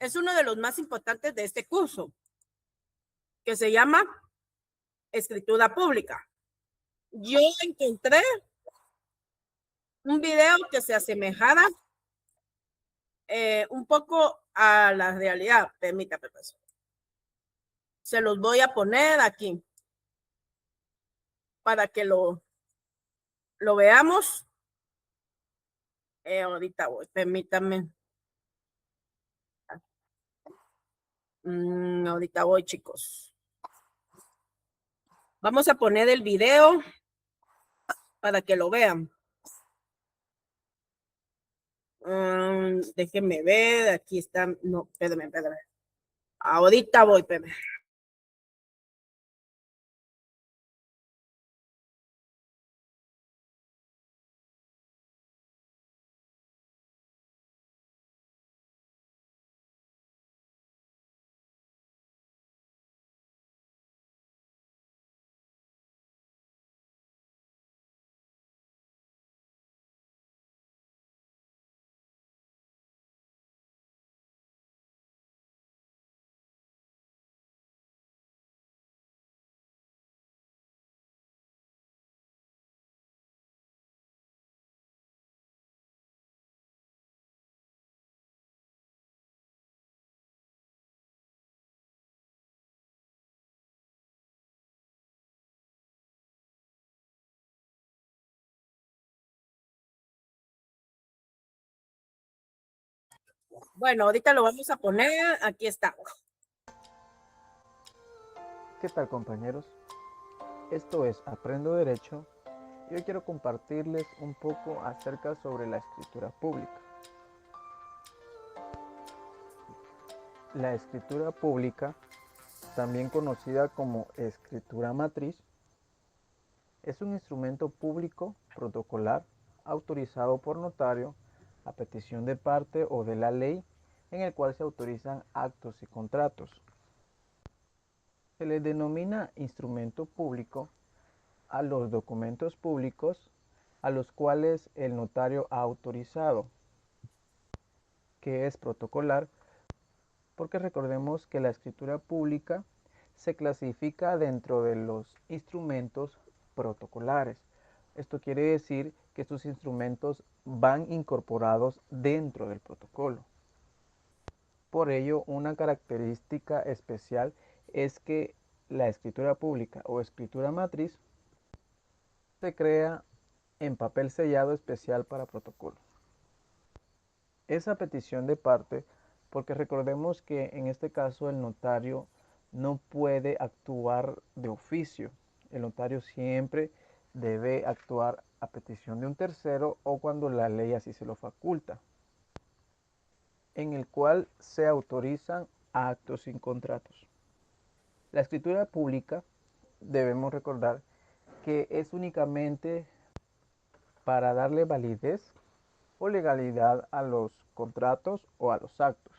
es uno de los más importantes de este curso, que se llama Escritura Pública. Yo encontré un video que se asemejara un poco a la realidad. Permítame, pues. Se los voy a poner aquí para que lo veamos. Ahorita voy, permítame. Ahorita voy, chicos. Vamos a poner el video para que lo vean. Déjenme ver, aquí está. No, espérame. Ahorita voy, espérame. Bueno, ahorita lo vamos a poner. Aquí está. ¿Qué tal, compañeros? Esto es Aprendo Derecho y hoy quiero compartirles un poco acerca sobre la escritura pública. La escritura pública, también conocida como escritura matriz, es un instrumento público protocolar autorizado por notario a petición de parte o de la ley, en el cual se autorizan actos y contratos. Se le denomina instrumento público a los documentos públicos a los cuales el notario ha autorizado, que es protocolar, porque recordemos que la escritura pública se clasifica dentro de los instrumentos protocolares. Esto quiere decir que estos instrumentos van incorporados dentro del protocolo. Por ello, una característica especial es que la escritura pública o escritura matriz se crea en papel sellado especial para protocolo. Esa petición de parte, porque recordemos que en este caso el notario no puede actuar de oficio. El notario siempre debe actuar a petición de un tercero o cuando la ley así se lo faculta, en el cual se autorizan actos y contratos. La escritura pública, debemos recordar que es únicamente para darle validez o legalidad a los contratos o a los actos.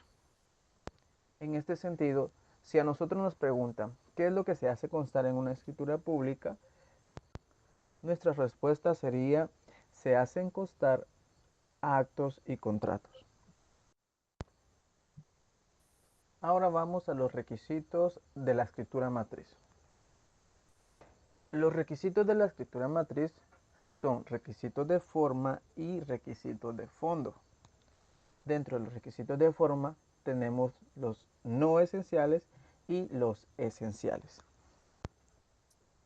En este sentido, si a nosotros nos preguntan qué es lo que se hace constar en una escritura pública, nuestra respuesta sería: se hacen constar actos y contratos. Ahora vamos a los requisitos de la escritura matriz. Los requisitos de la escritura matriz son requisitos de forma y requisitos de fondo. Dentro de los requisitos de forma tenemos los no esenciales y los esenciales.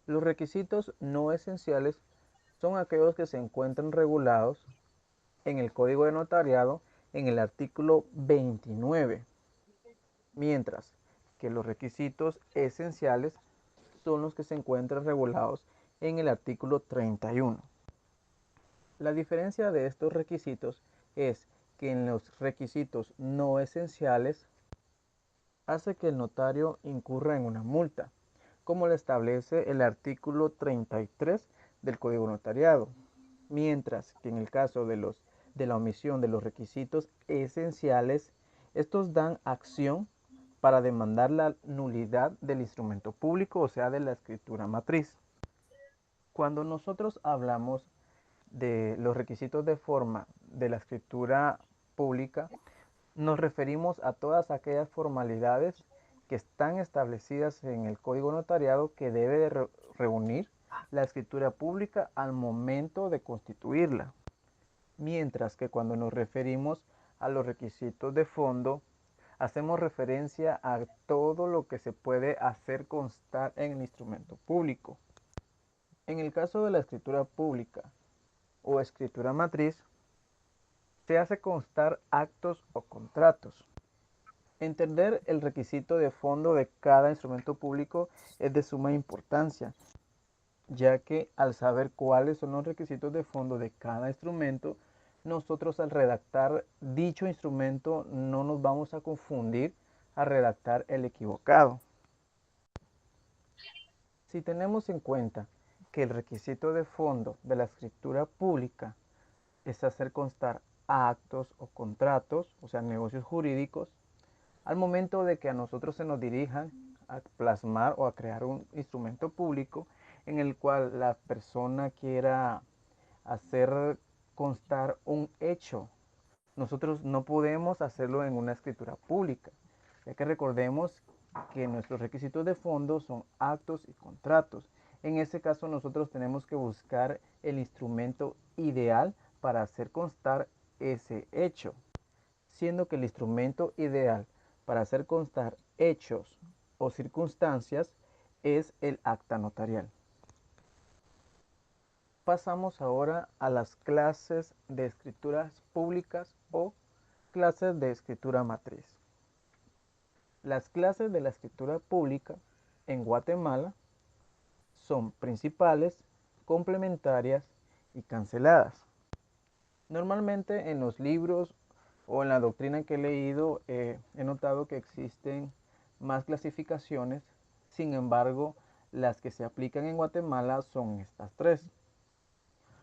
Los requisitos no esenciales son aquellos que se encuentran regulados en el Código de Notariado en el artículo 29, mientras que los requisitos esenciales son los que se encuentran regulados en el artículo 31. La diferencia de estos requisitos es que en los requisitos no esenciales hace que el notario incurra en una multa, como lo establece el artículo 33 del Código Notariado, mientras que en el caso de la omisión de los requisitos esenciales, estos dan acción para demandar la nulidad del instrumento público, o sea, de la escritura matriz. Cuando nosotros hablamos de los requisitos de forma de la escritura pública, Nos referimos a todas aquellas formalidades que están establecidas en el Código Notariado que debe de reunir la escritura pública al momento de constituirla. Mientras que cuando nos referimos a los requisitos de fondo, hacemos referencia a todo lo que se puede hacer constar en el instrumento público. En el caso de la escritura pública o escritura matriz, se hace constar actos o contratos. Entender el requisito de fondo de cada instrumento público es de suma importancia, ya que al saber cuáles son los requisitos de fondo de cada instrumento, nosotros al redactar dicho instrumento no nos vamos a confundir a redactar el equivocado. Si tenemos en cuenta que el requisito de fondo de la escritura pública es hacer constar actos o contratos, o sea, negocios jurídicos, al momento de que a nosotros se nos dirijan a plasmar o a crear un instrumento público en el cual la persona quiera hacer constar un hecho, nosotros no podemos hacerlo en una escritura pública, ya que recordemos que nuestros requisitos de fondo son actos y contratos. En ese caso nosotros tenemos que buscar el instrumento ideal para hacer constar ese hecho, siendo que el instrumento ideal para hacer constar hechos o circunstancias es el acta notarial. Pasamos ahora a las clases de escrituras públicas o clases de escritura matriz. Las clases de la escritura pública en Guatemala son principales, complementarias y canceladas. Normalmente en los libros o en la doctrina que he leído he notado que existen más clasificaciones, sin embargo las que se aplican en Guatemala son estas tres,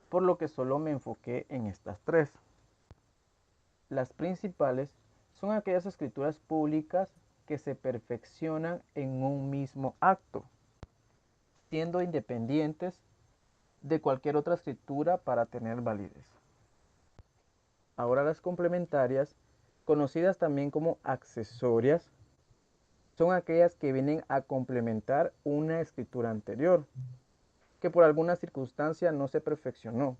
por lo que solo me enfoqué en estas tres. Las principales son aquellas escrituras públicas que se perfeccionan en un mismo acto, siendo independientes de cualquier otra escritura para tener validez. Ahora las complementarias, conocidas también como accesorias, son aquellas que vienen a complementar una escritura anterior, que por alguna circunstancia no se perfeccionó.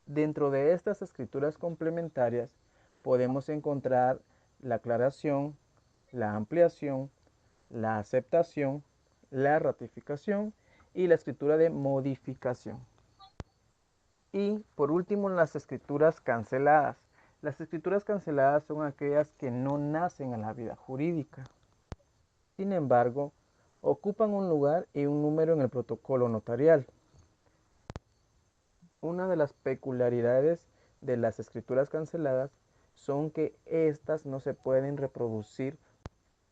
Dentro de estas escrituras complementarias podemos encontrar la aclaración, la ampliación, la aceptación, la ratificación y la escritura de modificación. Y por último, las escrituras canceladas. Las escrituras canceladas son aquellas que no nacen en la vida jurídica. Sin embargo, ocupan un lugar y un número en el protocolo notarial. Una de las peculiaridades de las escrituras canceladas son que éstas no se pueden reproducir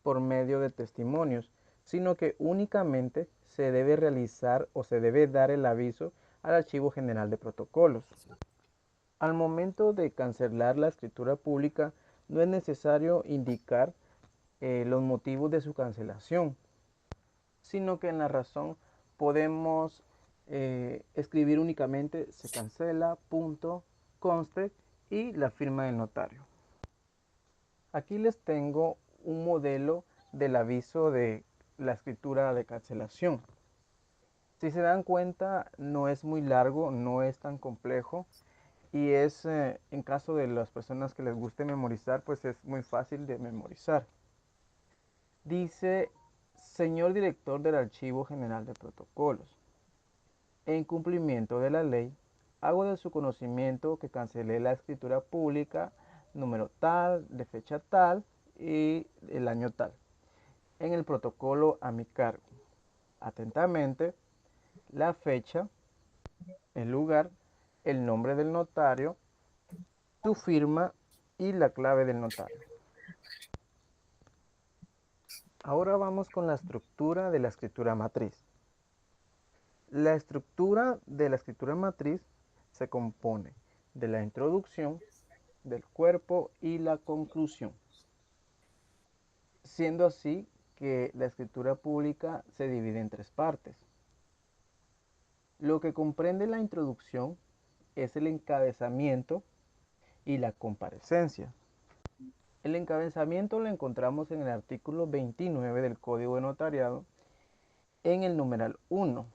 por medio de testimonios, sino que únicamente se debe realizar o se debe dar el aviso al Archivo General de Protocolos. Al momento de cancelar la escritura pública, no es necesario indicar los motivos de su cancelación, sino que en la razón podemos escribir únicamente se cancela, punto, conste y la firma del notario. Aquí les tengo un modelo del aviso de la escritura de cancelación. Si se dan cuenta, no es muy largo, no es tan complejo y es, en caso de las personas que les guste memorizar, pues es muy fácil de memorizar. Dice, señor director del Archivo General de Protocolos, en cumplimiento de la ley, hago de su conocimiento que cancelé la escritura pública número tal, de fecha tal y el año tal, en el protocolo a mi cargo. Atentamente, la fecha, el lugar, el nombre del notario, tu firma y la clave del notario. Ahora vamos con la estructura de la escritura matriz. La estructura de la escritura matriz se compone de la introducción, del cuerpo y la conclusión, siendo así que la escritura pública se divide en tres partes. Lo que comprende la introducción es el encabezamiento y la comparecencia. El encabezamiento lo encontramos en el artículo 29 del Código de Notariado en el numeral 1,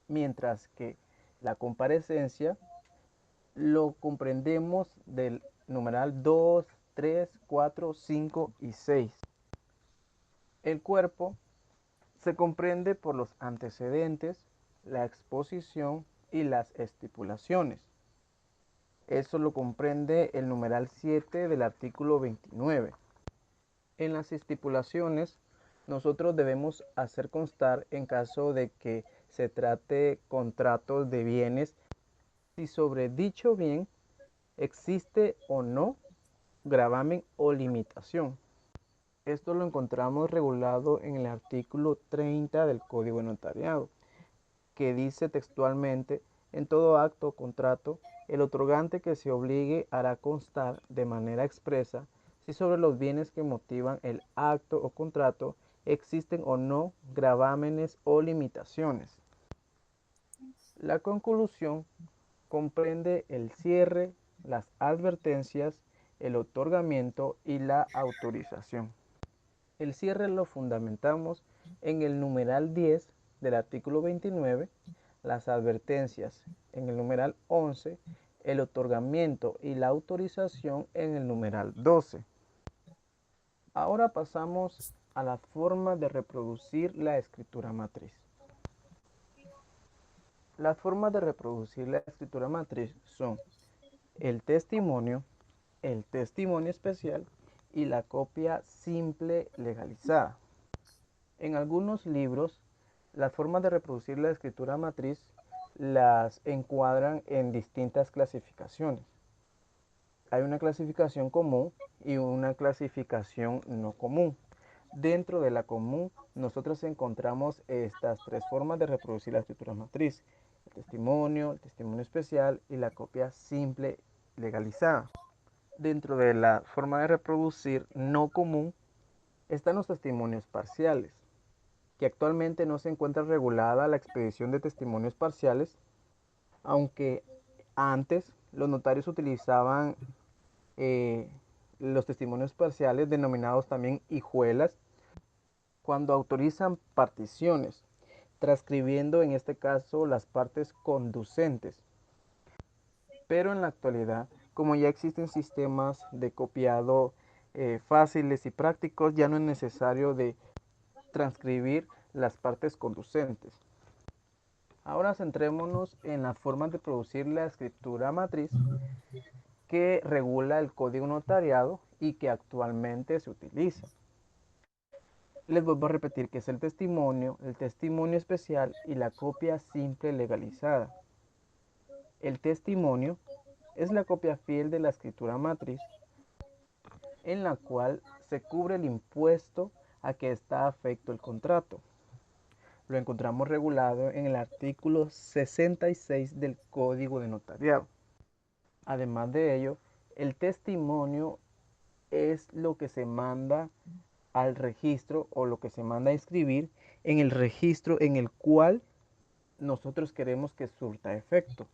mientras que la comparecencia lo comprendemos del numeral 2, 3, 4, 5 y 6. El cuerpo se comprende por los antecedentes, la exposición y las estipulaciones. Eso lo comprende el numeral 7 del artículo 29. En las estipulaciones, nosotros debemos hacer constar en caso de que se trate contratos de bienes, si sobre dicho bien existe o no gravamen o limitación. Esto lo encontramos regulado en el artículo 30 del Código de Notariado, que dice textualmente: en todo acto o contrato, el otorgante que se obligue hará constar de manera expresa si sobre los bienes que motivan el acto o contrato existen o no gravámenes o limitaciones. La conclusión comprende el cierre, las advertencias, el otorgamiento y la autorización. El cierre lo fundamentamos en el numeral 10 del artículo 29, las advertencias en el numeral 11, el otorgamiento y la autorización en el numeral 12. Ahora pasamos a la forma de reproducir la escritura matriz. Las formas de reproducir la escritura matriz son el testimonio especial y la copia simple legalizada. En algunos libros, las formas de reproducir la escritura matriz las encuadran en distintas clasificaciones. Hay una clasificación común y una clasificación no común. Dentro de la común, nosotros encontramos estas tres formas de reproducir la escritura matriz: el testimonio especial y la copia simple legalizada. Dentro de la forma de reproducir no común están los testimonios parciales, que actualmente no se encuentra regulada la expedición de testimonios parciales, aunque antes los notarios utilizaban los testimonios parciales, denominados también hijuelas, cuando autorizan particiones, transcribiendo en este caso las partes conducentes. Pero en la actualidad, como ya existen sistemas de copiado fáciles y prácticos, ya no es necesario de transcribir las partes conducentes. Ahora centrémonos en las formas de producir la escritura matriz que regula el Código Notariado y que actualmente se utiliza. Les vuelvo a repetir que es el testimonio especial y la copia simple legalizada. El testimonio es la copia fiel de la escritura matriz, en la cual se cubre el impuesto a que está afecto el contrato. Lo encontramos regulado en el artículo 66 del Código de Notariado. Además de ello, el testimonio es lo que se manda al registro o lo que se manda a inscribir en el registro en el cual nosotros queremos que surta efecto.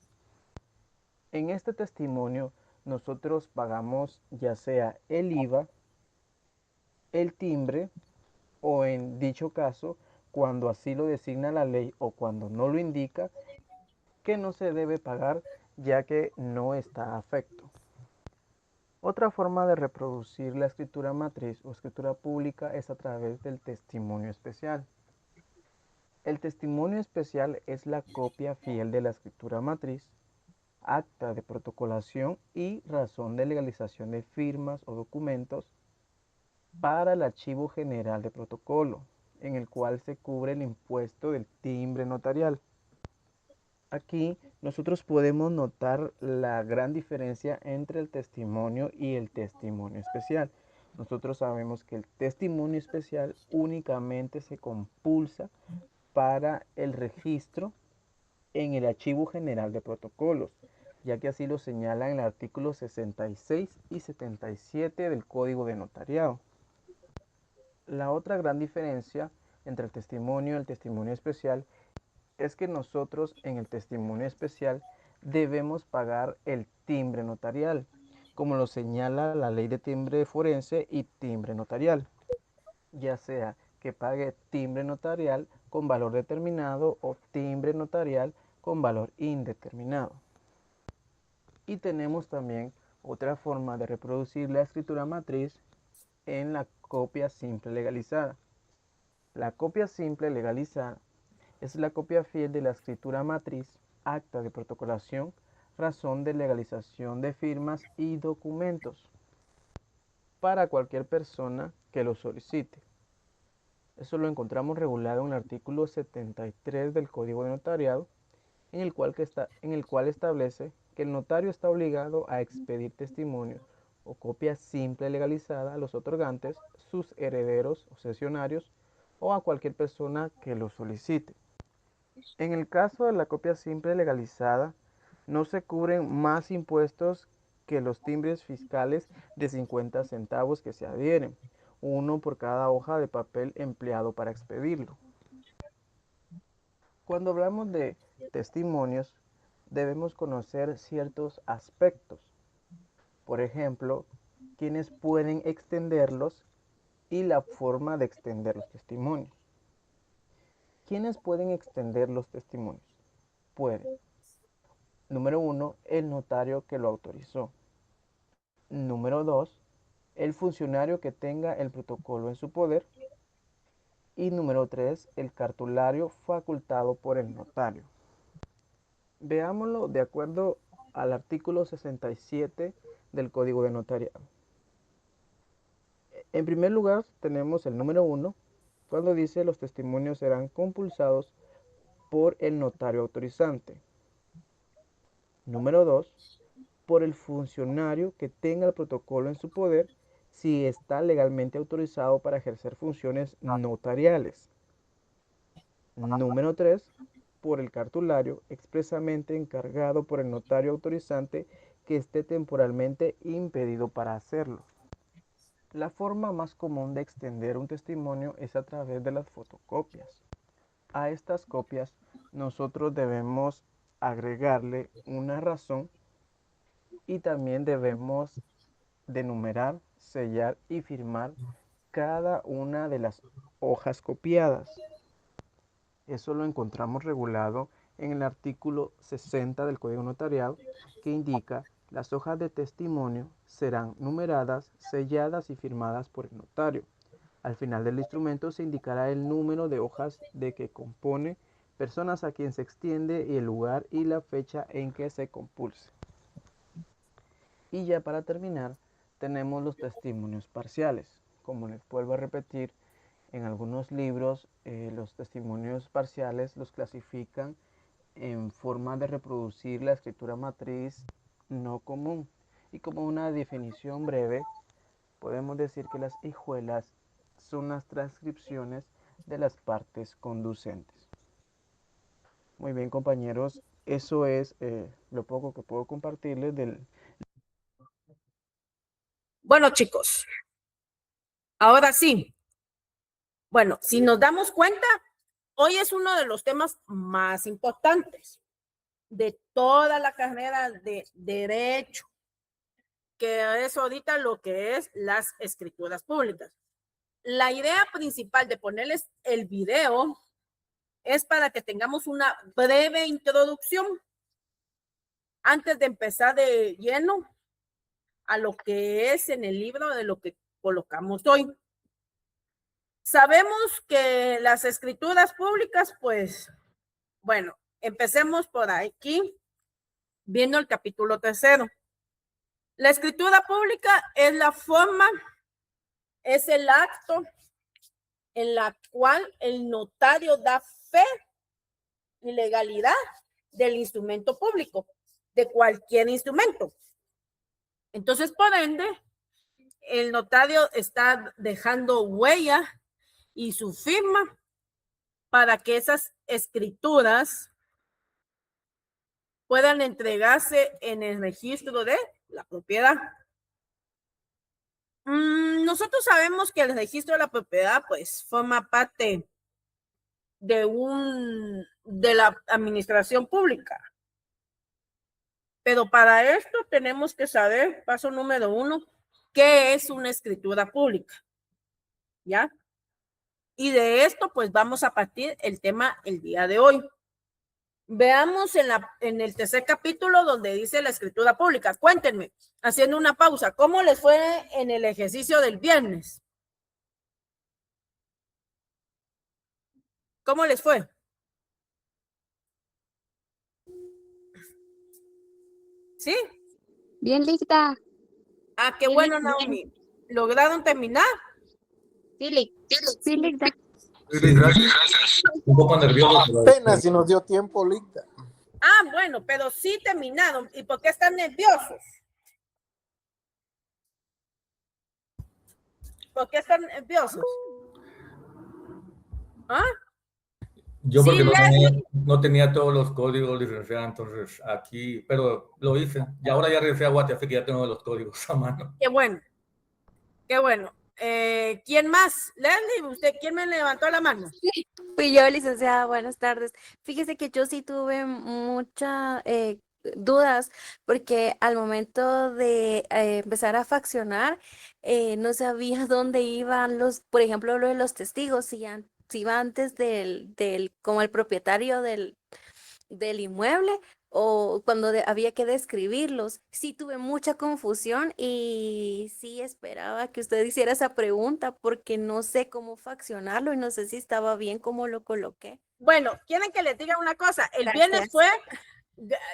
En este testimonio nosotros pagamos ya sea el IVA, el timbre o, en dicho caso, cuando así lo designa la ley o cuando no lo indica, que no se debe pagar ya que no está afecto. Otra forma de reproducir la escritura matriz o escritura pública es a través del testimonio especial. El testimonio especial es la copia fiel de la escritura matriz, acta de protocolación y razón de legalización de firmas o documentos para el Archivo General de Protocolo, en el cual se cubre el impuesto del timbre notarial. Aquí nosotros podemos notar la gran diferencia entre el testimonio y el testimonio especial. Nosotros sabemos que el testimonio especial únicamente se compulsa para el registro en el Archivo General de Protocolos, ya que así lo señalan en el artículo 66 y 77 del Código de Notariado. La otra gran diferencia entre el testimonio y el testimonio especial es que nosotros en el testimonio especial debemos pagar el timbre notarial. como lo señala la ley de timbre forense y timbre notarial, ya sea que pague timbre notarial con valor determinado o timbre notarial con valor indeterminado. Y tenemos también otra forma de reproducir la escritura matriz en la copia simple legalizada. La copia simple legalizada es la copia fiel de la escritura matriz, acta de protocolación, razón de legalización de firmas y documentos para cualquier persona que lo solicite. Eso lo encontramos regulado en el artículo 73 del Código de Notariado, en el cual establece que el notario está obligado a expedir testimonios o copia simple legalizada a los otorgantes, sus herederos o cesionarios o a cualquier persona que lo solicite. En el caso de la copia simple legalizada, no se cubren más impuestos que los timbres fiscales de 50 centavos que se adhieren, uno por cada hoja de papel empleado para expedirlo. Cuando hablamos de testimonios, debemos conocer ciertos aspectos. Por ejemplo, quiénes pueden extenderlos y la forma de extender los testimonios. ¿Quiénes pueden extender los testimonios? Puede. Número 1, el notario que lo autorizó. Número 2, el funcionario que tenga el protocolo en su poder. Y número 3, el cartulario facultado por el notario. Veámoslo de acuerdo al artículo 67 del Código de Notariado. En primer lugar, tenemos el número 1, cuando dice los testimonios serán compulsados por el notario autorizante. Número 2, por el funcionario que tenga el protocolo en su poder si está legalmente autorizado para ejercer funciones notariales. Número 3, por el cartulario expresamente encargado por el notario autorizante que esté temporalmente impedido para hacerlo. La forma más común de extender un testimonio es a través de las fotocopias. A estas copias nosotros debemos agregarle una razón y también debemos de numerar, sellar y firmar cada una de las hojas copiadas. Eso lo encontramos regulado en el artículo 60 del Código Notariado, que indica las hojas de testimonio serán numeradas, selladas y firmadas por el notario. Al final del instrumento se indicará el número de hojas de que compone, personas a quien se extiende y el lugar y la fecha en que se compulse. Y ya para terminar, tenemos los testimonios parciales. Como les vuelvo a repetir, en algunos libros los testimonios parciales los clasifican en forma de reproducir la escritura matriz no común. Y como una definición breve, podemos decir que las hijuelas son las transcripciones de las partes conducentes. Muy bien, compañeros, eso es lo poco que puedo compartirles del... Bueno, chicos, ahora sí. Bueno, si nos damos cuenta, hoy es uno de los temas más importantes de toda la carrera de derecho, que es ahorita lo que es las escrituras públicas. La idea principal de ponerles el video es para que tengamos una breve introducción antes de empezar de lleno a lo que es en el libro de lo que colocamos hoy. Sabemos que las escrituras públicas, pues, bueno, empecemos por aquí, viendo el capítulo 3. La escritura pública es la forma, es el acto en la cual el notario da fe y legalidad del instrumento público, de cualquier instrumento. Entonces, por ende, el notario está dejando huella y su firma para que esas escrituras puedan entregarse en el registro de la propiedad. Nosotros sabemos que el registro de la propiedad pues forma parte de la administración pública, Pero para esto tenemos que saber, paso número 1, qué es una escritura pública. ¿Ya? Y de esto, pues vamos a partir el tema el día de hoy. Veamos en el tercer capítulo donde dice la escritura pública. Cuéntenme, haciendo una pausa, ¿cómo les fue en el ejercicio del viernes? ¿Cómo les fue? ¿Sí? Bien, Lista. Ah, qué bueno, Naomi. ¿Lograron terminar? Sí, Lista. Sí, gracias. Un poco nervioso. Apenas si nos dio tiempo, Lista. Ah, bueno, pero sí terminaron. ¿Y por qué están nerviosos? ¿Por qué están nerviosos? ¿Ah? Yo Sí, porque Leslie. no tenía todos los códigos, licenciada, entonces aquí, pero lo hice. Y ahora ya regresé a Guatemala, que ya tengo los códigos a mano. Qué bueno. Qué bueno. ¿Quién más? Leslie, ¿usted quién me levantó la mano? Fui yo, licenciada. Buenas tardes. Fíjese que yo sí tuve muchas dudas porque al momento de empezar a faccionar, no sabía dónde iban por ejemplo, lo de los testigos, si iba antes como el propietario del inmueble o cuando había que describirlos. Sí tuve mucha confusión y sí esperaba que usted hiciera esa pregunta porque no sé cómo faccionarlo y no sé si estaba bien cómo lo coloqué. Bueno, quieren que les diga una cosa. El Gracias. viernes fue,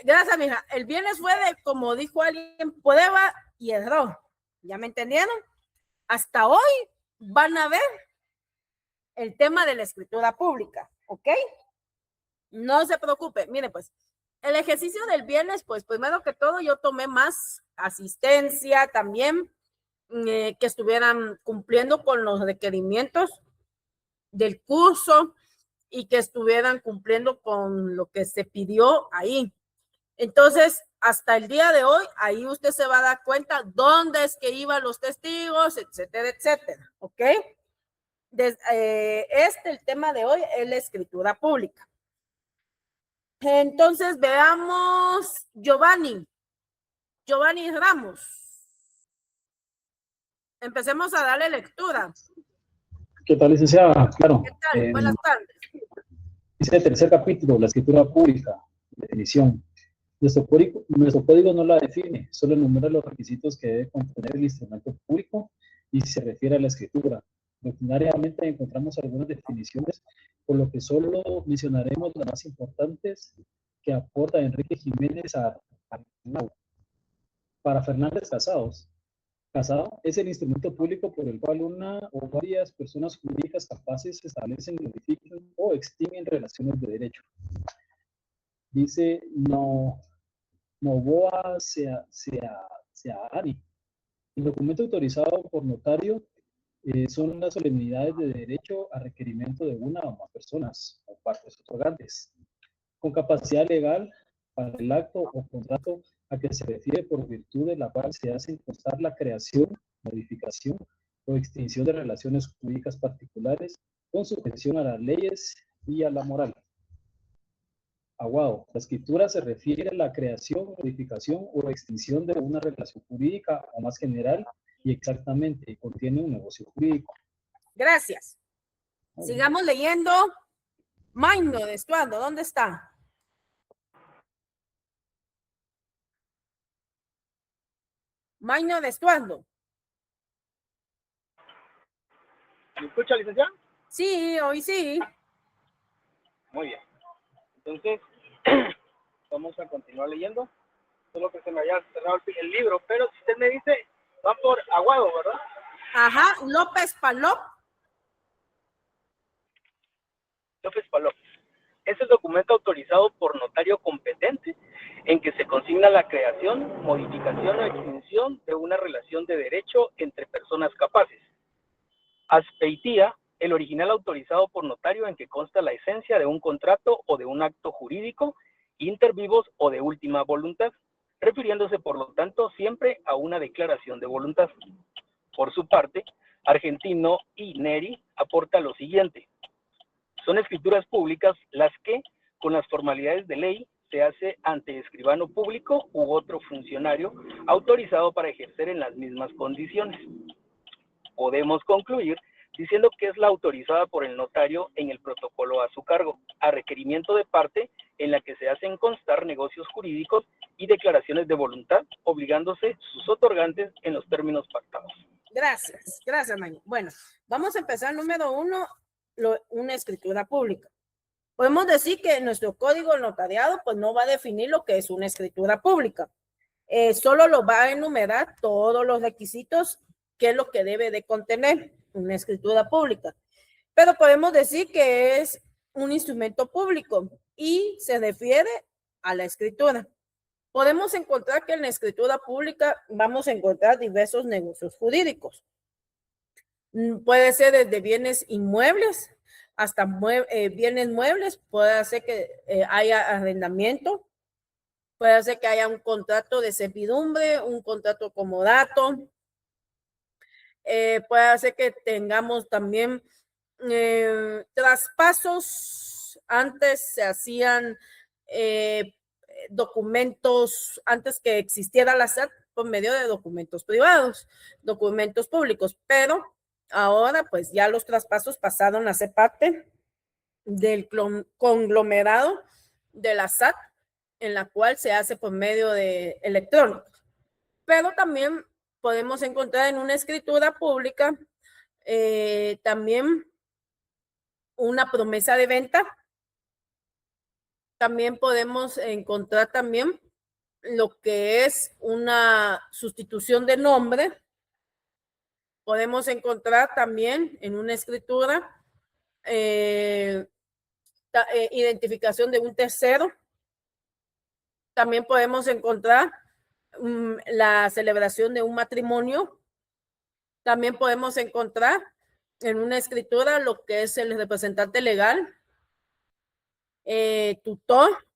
gracias, mija. El viernes fue de, como dijo alguien, prueba y error. ¿Ya me entendieron? Hasta hoy van a ver el tema de la escritura pública, ¿ok? No se preocupe. Mire, pues, el ejercicio del viernes, pues, primero que todo, yo tomé más asistencia también, que estuvieran cumpliendo con los requerimientos del curso y que estuvieran cumpliendo con lo que se pidió ahí. Entonces, hasta el día de hoy, ahí usted se va a dar cuenta dónde es que iban los testigos, etcétera, etcétera, ¿ok? El tema de hoy es la escritura pública. Entonces, veamos Giovanni Ramos. Empecemos a darle lectura. ¿Qué tal, licenciada? Claro. ¿Qué tal? Buenas tardes. Dice el tercer capítulo, la escritura pública, definición. Nuestro código no la define, solo enumera los requisitos que debe contener el instrumento público y se refiere a la escritura. Doctrinariamente encontramos algunas definiciones, por lo que solo mencionaremos las más importantes que aporta Enrique Jiménez para Fernández Casados. Casado es el instrumento público por el cual una o varias personas jurídicas capaces establecen, modifican o extinguen relaciones de derecho. Dice Novoa Seaani. El documento autorizado por notario son las solemnidades de derecho a requerimiento de una o más personas o partes otorgantes, con capacidad legal para el acto o contrato a que se refiere por virtud de la cual se hace constar la creación, modificación o extinción de relaciones jurídicas particulares con sujeción a las leyes y a la moral. Aguado. La escritura se refiere a la creación, modificación o extinción de una relación jurídica o más general y exactamente contiene un negocio jurídico. Gracias. Sigamos leyendo. Magno de Estuando, ¿dónde está? Magno de Estuando. ¿Me escucha, licenciada? Sí, hoy sí. Muy bien. Entonces, vamos a continuar leyendo. Solo que se me había cerrado el libro, pero si usted me dice, va por Aguado, ¿verdad? Ajá, López Palop. López Palop. Es el documento autorizado por notario competente en que se consigna la creación, modificación o extinción de una relación de derecho entre personas capaces. Aspeitía, el original autorizado por notario en que consta la esencia de un contrato o de un acto jurídico, inter vivos o de última voluntad, refiriéndose por lo tanto siempre a una declaración de voluntad. Por su parte, Argentino y Neri aporta lo siguiente. Son escrituras públicas las que, con las formalidades de ley, se hace ante escribano público u otro funcionario autorizado para ejercer en las mismas condiciones. Podemos concluir diciendo que es la autorizada por el notario en el protocolo a su cargo, a requerimiento de parte en la que se hacen constar negocios jurídicos y declaraciones de voluntad, obligándose sus otorgantes en los términos pactados. Gracias, Maño. Bueno, vamos a empezar. Número 1, una escritura pública. Podemos decir que nuestro código notariado pues no va a definir lo que es una escritura pública. Solo lo va a enumerar todos los requisitos, qué es lo que debe de contener una escritura pública. Pero podemos decir que es un instrumento público y se refiere a la escritura. Podemos encontrar que en la escritura pública vamos a encontrar diversos negocios jurídicos. Puede ser desde bienes inmuebles hasta bienes muebles, puede ser que haya arrendamiento, puede ser que haya un contrato de servidumbre, un contrato comodato, puede ser que tengamos también traspasos. Antes se hacían documentos, antes que existiera la SAT, por medio de documentos privados, documentos públicos, pero ahora pues ya los traspasos pasaron a ser parte del conglomerado de la SAT, en la cual se hace por medio de electrónicos. Pero también podemos encontrar en una escritura pública también una promesa de venta. También podemos encontrar también lo que es una sustitución de nombre. Podemos encontrar también en una escritura identificación de un tercero. También podemos encontrar la celebración de un matrimonio. También podemos encontrar en una escritura lo que es el representante legal, tutor.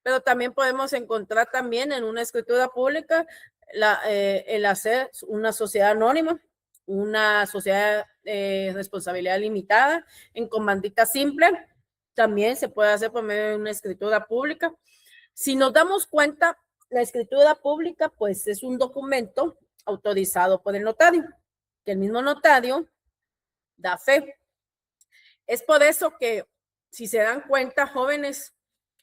Pero también podemos encontrar también en una escritura pública el hacer una sociedad anónima, una sociedad de responsabilidad limitada, en comandita simple. También se puede hacer por medio de una escritura pública. Si nos damos cuenta, la escritura pública pues es un documento autorizado por el notario, que el mismo notario da fe. Es por eso que, si se dan cuenta, jóvenes,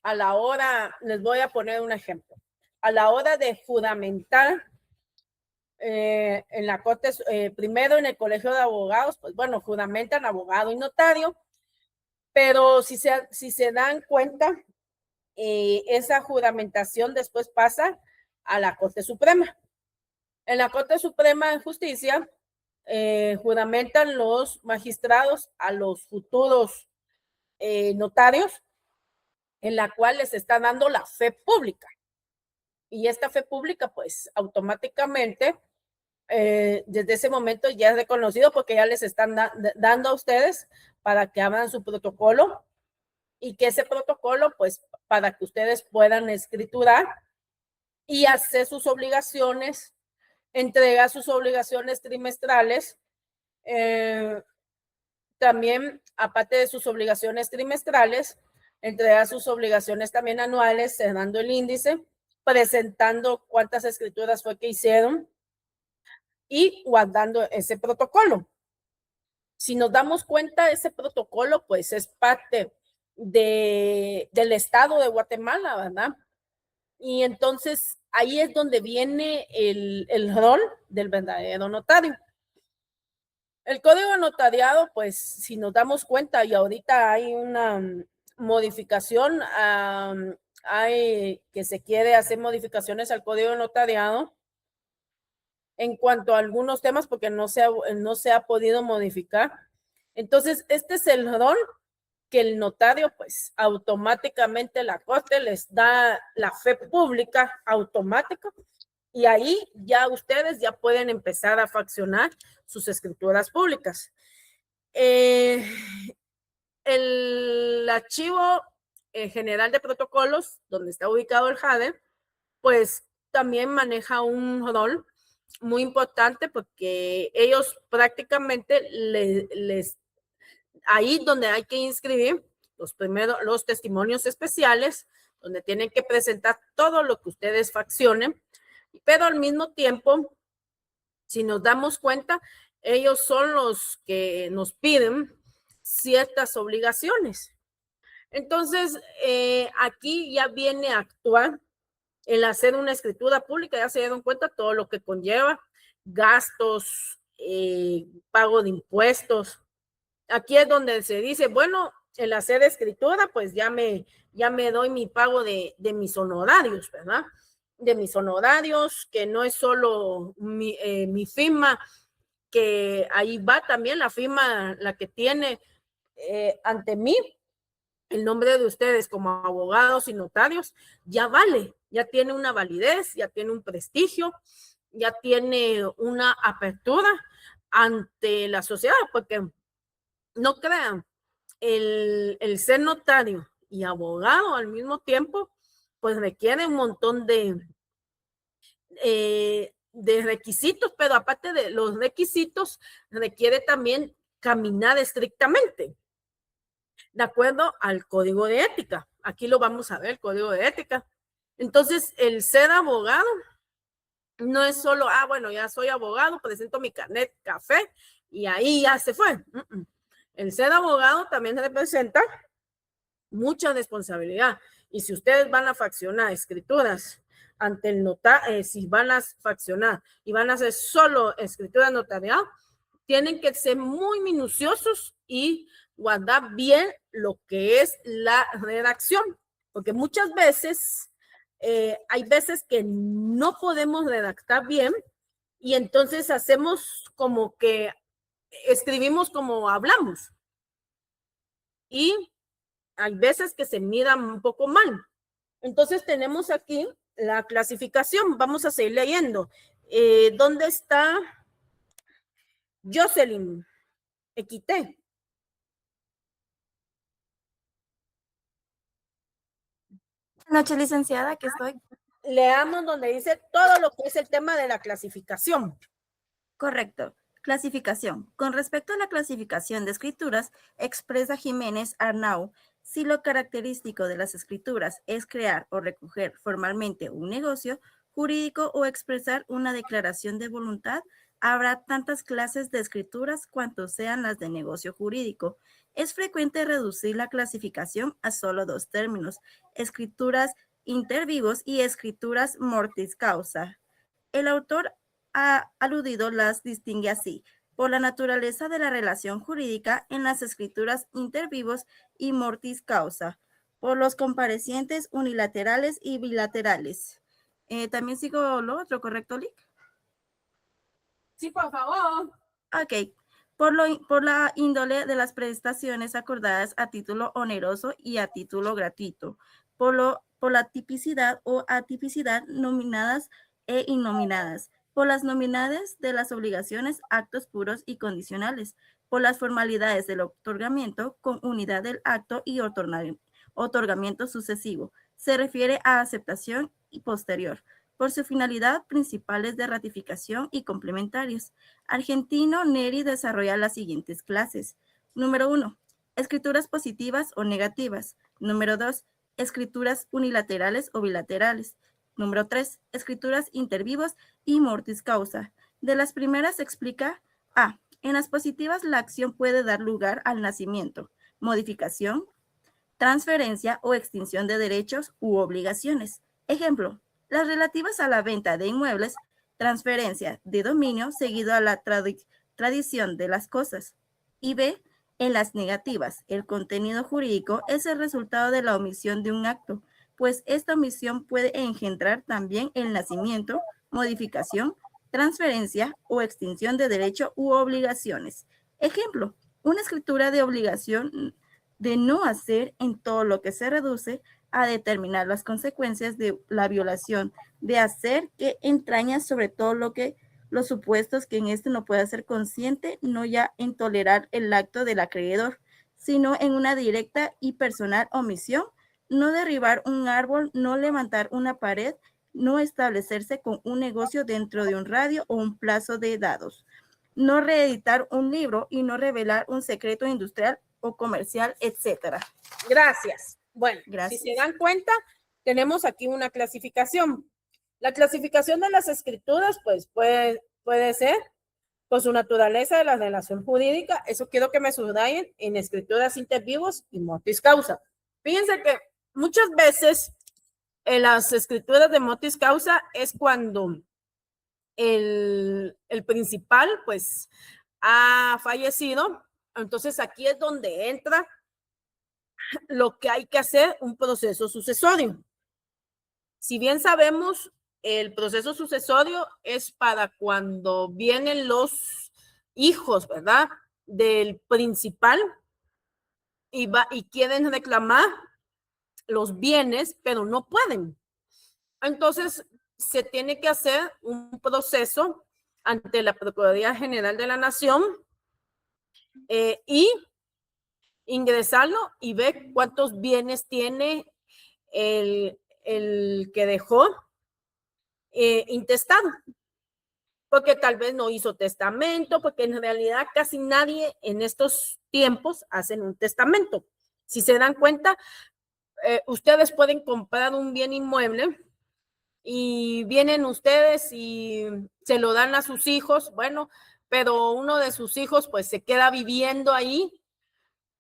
a la hora, les voy a poner un ejemplo, a la hora de juramentar en la corte, primero en el colegio de abogados, pues bueno, juramentan abogado y notario, pero si se dan cuenta, esa juramentación después pasa a la Corte Suprema. En la Corte Suprema de Justicia juramentan los magistrados a los futuros notarios, en la cual les está dando la fe pública. Y esta fe pública, pues automáticamente, desde ese momento ya es reconocido, porque ya les están dando a ustedes para que abran su protocolo, y que ese protocolo, pues, para que ustedes puedan escriturar y hacer sus obligaciones, entregar sus obligaciones trimestrales, también, aparte de sus obligaciones trimestrales, entregar sus obligaciones también anuales, cerrando el índice, presentando cuántas escrituras fue que hicieron y guardando ese protocolo. Si nos damos cuenta, ese protocolo pues es parte del Estado de Guatemala, ¿verdad? Y entonces ahí es donde viene el rol del verdadero notario. El código notariado, pues si nos damos cuenta, y ahorita hay una modificación, hay que se quiere hacer modificaciones al código notariado en cuanto a algunos temas, porque no se ha podido modificar. Entonces, este es el rol que el notario, pues automáticamente la corte les da la fe pública automática, y ahí ya ustedes ya pueden empezar a fraccionar sus escrituras públicas. El archivo general de protocolos, donde está ubicado el JADE, pues también maneja un rol muy importante, porque ellos prácticamente ahí donde hay que inscribir los testimonios especiales, donde tienen que presentar todo lo que ustedes faccionen, pero al mismo tiempo, si nos damos cuenta, ellos son los que nos piden ciertas obligaciones. Entonces, aquí ya viene a actuar el hacer una escritura pública. Ya se dieron cuenta todo lo que conlleva, gastos, pago de impuestos. Aquí es donde se dice, bueno, el hacer escritura, pues ya me doy mi pago de mis honorarios, ¿verdad? De mis honorarios, que no es solo mi firma, que ahí va también la firma, la que tiene ante mí, el nombre de ustedes como abogados y notarios, ya vale, ya tiene una validez, ya tiene un prestigio, ya tiene una apertura ante la sociedad, porque no crean, el ser notario y abogado al mismo tiempo, pues requiere un montón de requisitos, pero aparte de los requisitos, requiere también caminar estrictamente, de acuerdo al código de ética. Aquí lo vamos a ver, el código de ética. Entonces, el ser abogado no es solo, bueno, ya soy abogado, presento mi carnet café y ahí ya se fue. El ser abogado también representa mucha responsabilidad. Y si ustedes van a faccionar escrituras ante el notario, si van a faccionar y van a hacer solo escritura notarial, tienen que ser muy minuciosos y guardar bien lo que es la redacción, porque muchas veces hay veces que no podemos redactar bien y entonces hacemos como que escribimos como hablamos y hay veces que se miran un poco mal. Entonces tenemos aquí la clasificación. Vamos a seguir leyendo. ¿Dónde está Jocelyn? Equité. Buenas noches, licenciada, que estoy. Leamos donde dice todo lo que es el tema de la clasificación. Correcto. Clasificación. Con respecto a la clasificación de escrituras, expresa Jiménez Arnau, si lo característico de las escrituras es crear o recoger formalmente un negocio jurídico o expresar una declaración de voluntad, habrá tantas clases de escrituras cuantos sean las de negocio jurídico. Es frecuente reducir la clasificación a solo dos términos: escrituras inter vivos y escrituras mortis causa. El autor ha aludido las distingue así: por la naturaleza de la relación jurídica en las escrituras inter vivos y mortis causa, por los comparecientes unilaterales y bilaterales. También sigo lo otro, ¿correcto, Lick? Sí, por favor. Ok. Por la índole de las prestaciones acordadas a título oneroso y a título gratuito, por la tipicidad o atipicidad nominadas e innominadas, por las nominades de las obligaciones, actos puros y condicionales, por las formalidades del otorgamiento con unidad del acto y otorgamiento sucesivo. Se refiere a aceptación y posterior. Por su finalidad principales de ratificación y complementarios. Argentino Neri desarrolla las siguientes clases. Número 1, escrituras positivas o negativas. Número 2, escrituras unilaterales o bilaterales. Número 3, escrituras intervivos y mortis causa. De las primeras explica: A. En las positivas la acción puede dar lugar al nacimiento, modificación, transferencia o extinción de derechos u obligaciones. Ejemplo: las relativas a la venta de inmuebles, transferencia de dominio seguido a la tradición de las cosas. Y B. En las negativas, el contenido jurídico es el resultado de la omisión de un acto, pues esta omisión puede engendrar también el nacimiento, modificación, transferencia o extinción de derecho u obligaciones. Ejemplo: una escritura de obligación de no hacer en todo lo que se reduce a determinar las consecuencias de la violación de hacer, que entraña sobre todo los supuestos que en este no pueda ser consciente, no ya en tolerar el acto del acreedor, sino en una directa y personal omisión: no derribar un árbol, no levantar una pared, no establecerse con un negocio dentro de un radio o un plazo de dados, no reeditar un libro y no revelar un secreto industrial o comercial, etcétera. Gracias. Bueno, Gracias. si se dan cuenta, tenemos aquí una clasificación. La clasificación de las escrituras, pues puede ser por su naturaleza de la relación jurídica. Eso quiero que me subrayen en escrituras inter vivos y mortis causa. Fíjense que muchas veces en las escrituras de mortis causa es cuando el principal pues ha fallecido. Entonces aquí es donde entra lo que hay que hacer, un proceso sucesorio. Si bien sabemos, el proceso sucesorio es para cuando vienen los hijos, ¿verdad? Del principal y quieren reclamar los bienes, pero no pueden. Entonces, se tiene que hacer un proceso ante la Procuraduría General de la Nación y ingresarlo y ver cuántos bienes tiene el que dejó intestado. Porque tal vez no hizo testamento, porque en realidad casi nadie en estos tiempos hacen un testamento. Si se dan cuenta, ustedes pueden comprar un bien inmueble y vienen ustedes y se lo dan a sus hijos, bueno, pero uno de sus hijos pues se queda viviendo ahí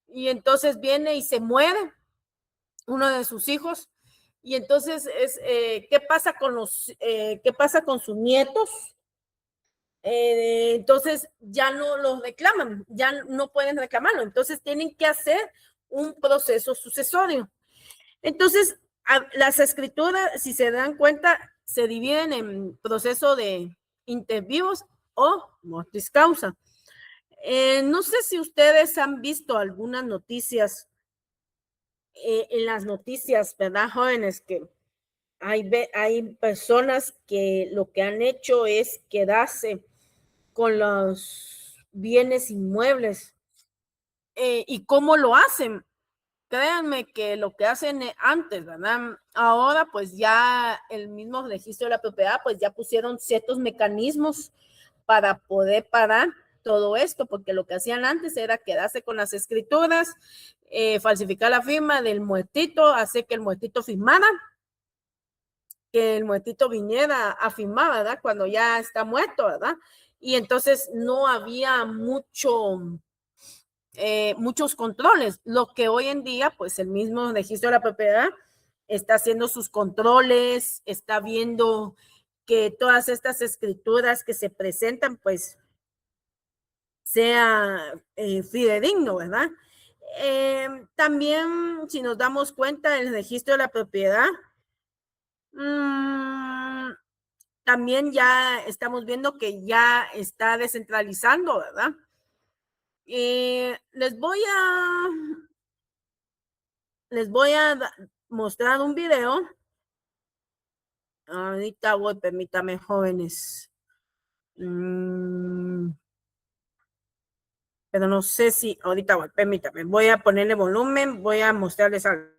y entonces viene y se muere uno de sus hijos y entonces ¿qué pasa con sus nietos? Entonces ya no los reclaman, ya no pueden reclamarlo, entonces tienen que hacer un proceso sucesorio. Entonces, las escrituras, si se dan cuenta, se dividen en proceso de intervivos o mortis causa. No sé si ustedes han visto algunas noticias, en las noticias, ¿verdad, jóvenes? Que hay personas que lo que han hecho es quedarse con los bienes inmuebles. ¿Y cómo lo hacen? Créanme que lo que hacen antes, ¿verdad? Ahora pues ya el mismo registro de la propiedad pues ya pusieron ciertos mecanismos para poder parar todo esto, porque lo que hacían antes era quedarse con las escrituras, falsificar la firma del muertito, hacer que el muertito firmara, que el muertito viniera a firmar, ¿verdad? Cuando ya está muerto, ¿verdad? Y entonces no había muchos controles, lo que hoy en día, pues el mismo registro de la propiedad está haciendo sus controles, está viendo que todas estas escrituras que se presentan, pues sea fidedigno, ¿verdad? También, si nos damos cuenta, el registro de la propiedad, también ya estamos viendo que ya está descentralizando, ¿verdad? Les voy a mostrar un video. Ahorita voy, permítame, jóvenes. Pero no sé si, ahorita voy, permítame. Voy a ponerle volumen, voy a mostrarles algo.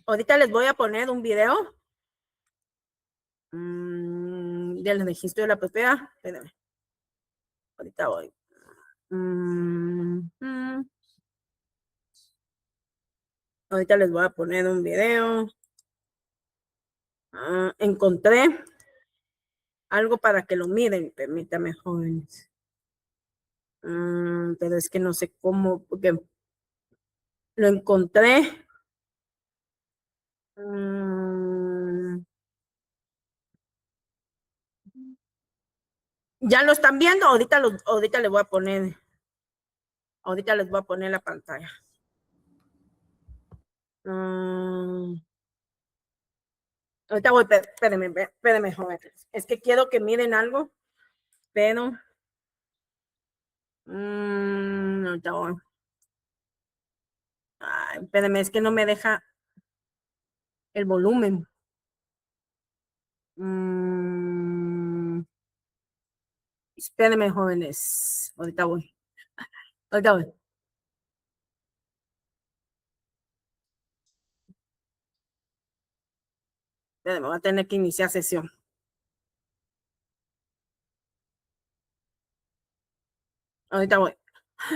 Ahorita les voy a poner un video del registro de la propiedad. Espérenme. Ahorita voy. Ahorita les voy a poner un video. Encontré algo para que lo miren. Permítame, jóvenes. Pero es que no sé cómo, porque lo encontré. ¿Ya lo están viendo? Ahorita les voy a poner. Ahorita les voy a poner la pantalla. Ahorita voy, espérenme, jóvenes. Es que quiero que miren algo, pero ahorita voy. Ay, espérenme, es que no me deja el volumen. Espérenme, jóvenes. Ahorita voy. Ahorita voy. Espérenme, voy a tener que iniciar sesión. Ahorita voy.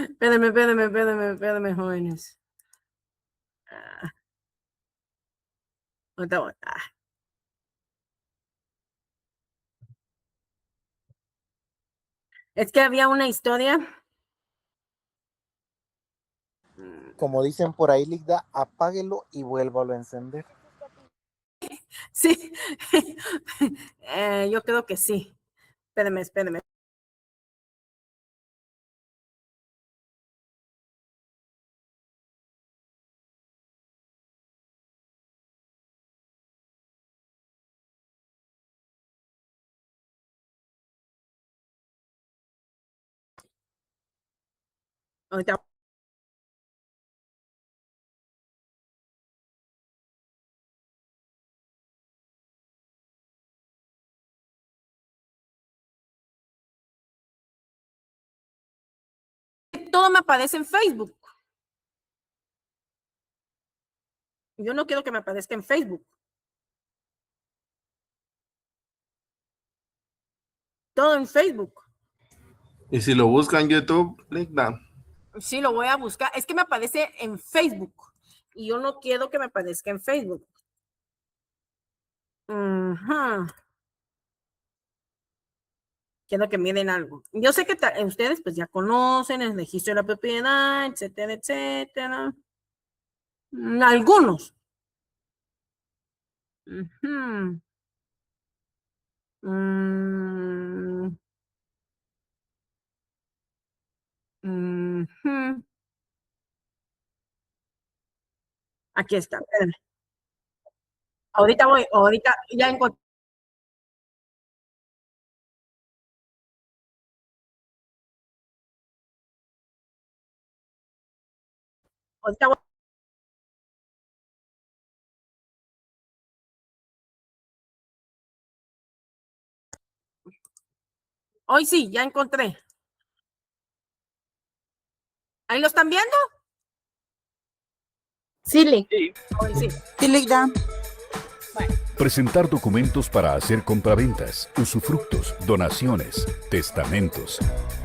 Espérenme, jóvenes. Ahorita voy. Es que había una historia. Como dicen por ahí, Ligda, apáguelo y vuélvalo a encender. Sí, yo creo que sí. Espérenme. Ahorita. Todo me aparece en Facebook. Yo no quiero que me aparezca en Facebook. Todo en Facebook. Y si lo busca en YouTube, Ligda. Sí, lo voy a buscar. Es que me aparece en Facebook. Y yo no quiero que me aparezca en Facebook. Quiero que miren algo. Yo sé que ustedes pues ya conocen el registro de la propiedad, etcétera, etcétera. Algunos. Aquí está. Espérenme. Ahorita voy, ahorita ya encontré. Ahorita voy. Hoy sí, ya encontré. ¿Ahí lo están viendo? Sí, Lic. Sí. Hoy sí. Sí, Ligda. Presentar documentos para hacer compraventas, usufructos, donaciones, testamentos,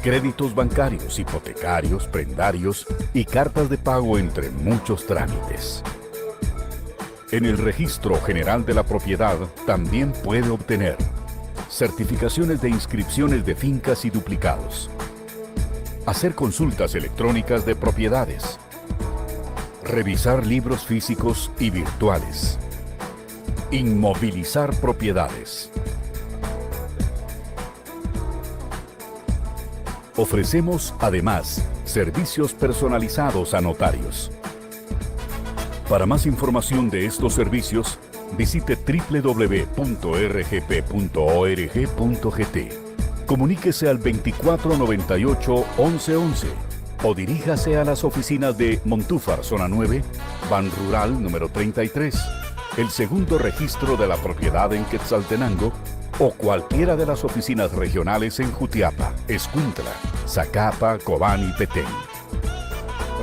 créditos bancarios, hipotecarios, prendarios y cartas de pago, entre muchos trámites. En el Registro General de la Propiedad también puede obtener certificaciones de inscripciones de fincas y duplicados, hacer consultas electrónicas de propiedades, revisar libros físicos y virtuales, inmovilizar propiedades. Ofrecemos además servicios personalizados a notarios. Para más información de estos servicios, visite www.rgp.org.gt. Comuníquese al 2498 1111 o diríjase a las oficinas de Montúfar, zona 9, Ban Rural número 33, el segundo registro de la propiedad en Quetzaltenango o cualquiera de las oficinas regionales en Jutiapa, Escuintla, Zacapa, Cobán y Petén.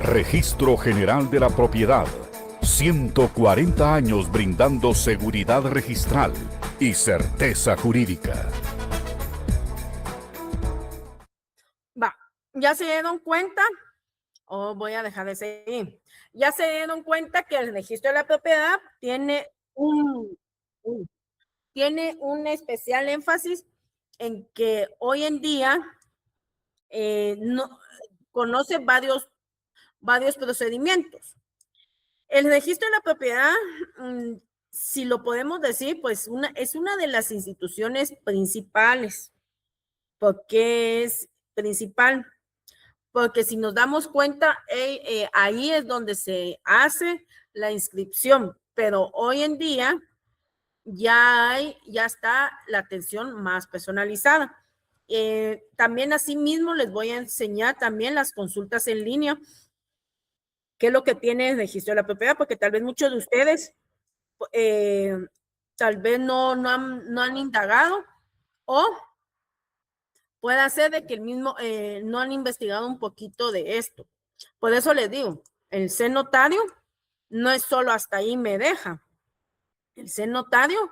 Registro General de la Propiedad. 140 años brindando seguridad registral y certeza jurídica. Va, ¿ya se dieron cuenta? Voy a dejar de seguir. Ya se dieron cuenta que el registro de la propiedad tiene un especial énfasis en que hoy en día no conoce varios procedimientos. El registro de la propiedad, si lo podemos decir, pues es una de las instituciones principales. ¿Por qué es principal? Porque si nos damos cuenta, ahí es donde se hace la inscripción, pero hoy en día ya está la atención más personalizada. También asimismo les voy a enseñar también las consultas en línea, qué es lo que tiene el registro de la propiedad, porque tal vez muchos de ustedes tal vez no han indagado o puede ser de que no han investigado un poquito de esto. Por eso les digo, el ser notario no es solo hasta ahí me deja. El ser notario,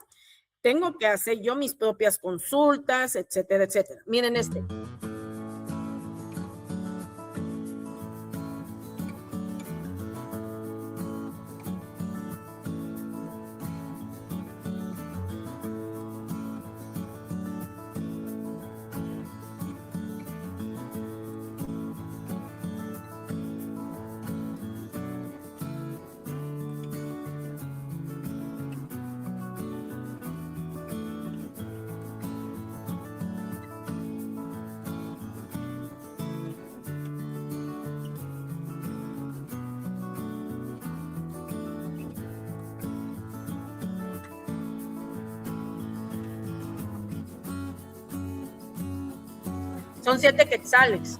tengo que hacer yo mis propias consultas, etcétera, etcétera. Miren este. Son 7 quetzales.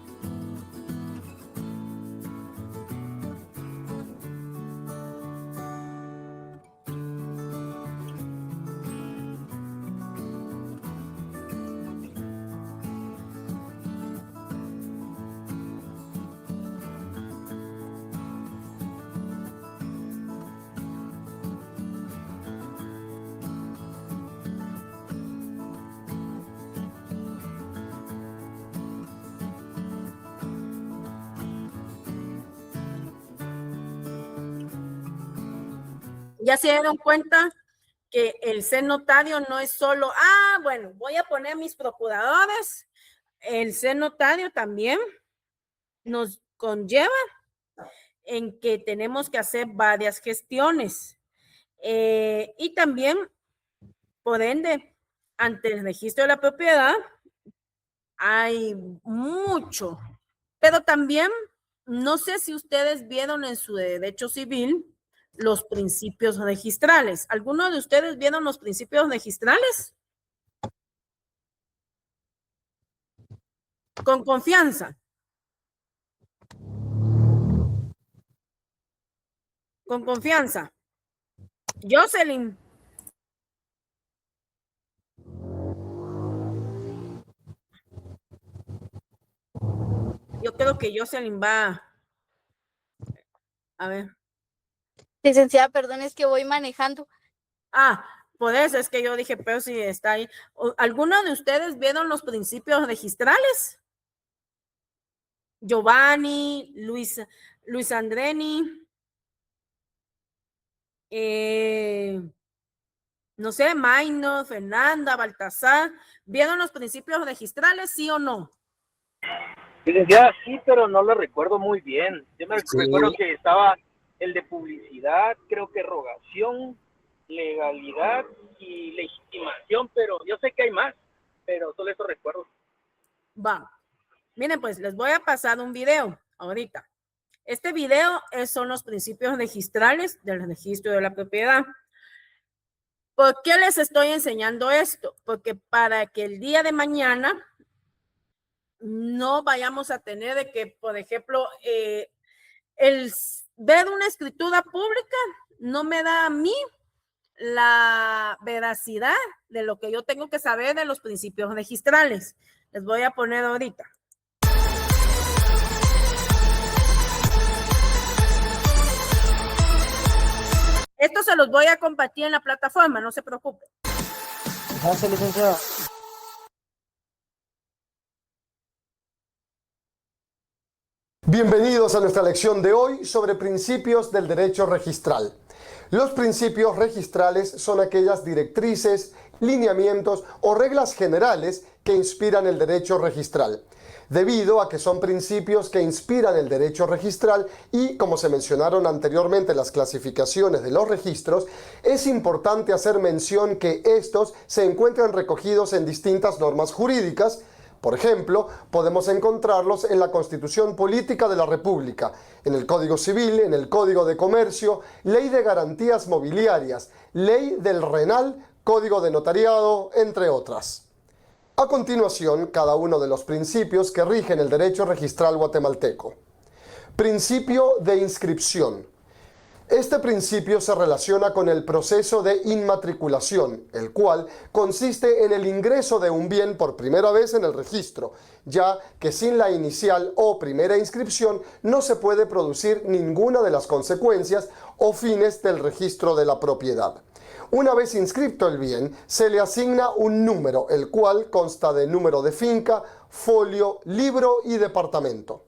Ya se dieron cuenta que el ser notario no es solo, bueno, voy a poner mis procuradores. El ser notario también nos conlleva en que tenemos que hacer varias gestiones. Y también, por ende, ante el registro de la propiedad, hay mucho. Pero también, no sé si ustedes vieron en su derecho civil los principios registrales. ¿Alguno de ustedes vieron los principios registrales? Con confianza. Con confianza. Jocelyn. Yo creo que Jocelyn va. A ver. Licenciada, perdón, es que voy manejando. Por eso es que yo dije, pero si está ahí. ¿Alguno de ustedes vieron los principios registrales? Giovanni, Luis Andreni, no sé, Maino, Fernanda, Baltasar, ¿vieron los principios registrales, sí o no? Licenciada, sí, pero no lo recuerdo muy bien. Yo me recuerdo que estaba el de publicidad, creo que rogación, legalidad y legitimación, pero yo sé que hay más, pero solo eso recuerdo. Va. Miren, pues les voy a pasar un video ahorita. Este video son los principios registrales del registro de la propiedad. ¿Por qué les estoy enseñando esto? Porque para que el día de mañana no vayamos a tener de que, por ejemplo, el ver una escritura pública no me da a mí la veracidad de lo que yo tengo que saber de los principios registrales. Les voy a poner ahorita. Esto se los voy a compartir en la plataforma, no se preocupen. Gracias, licenciada. Bienvenidos a nuestra lección de hoy sobre principios del derecho registral. Los principios registrales son aquellas directrices, lineamientos o reglas generales que inspiran el derecho registral. Debido a que son principios que inspiran el derecho registral y, como se mencionaron anteriormente en las clasificaciones de los registros, es importante hacer mención que estos se encuentran recogidos en distintas normas jurídicas. Por ejemplo, podemos encontrarlos en la Constitución Política de la República, en el Código Civil, en el Código de Comercio, Ley de Garantías Mobiliarias, Ley del RENAL, Código de Notariado, entre otras. A continuación, cada uno de los principios que rigen el derecho registral guatemalteco. Principio de inscripción. Este principio se relaciona con el proceso de inmatriculación, el cual consiste en el ingreso de un bien por primera vez en el registro, ya que sin la inicial o primera inscripción no se puede producir ninguna de las consecuencias o fines del registro de la propiedad. Una vez inscripto el bien, se le asigna un número, el cual consta de número de finca, folio, libro y departamento.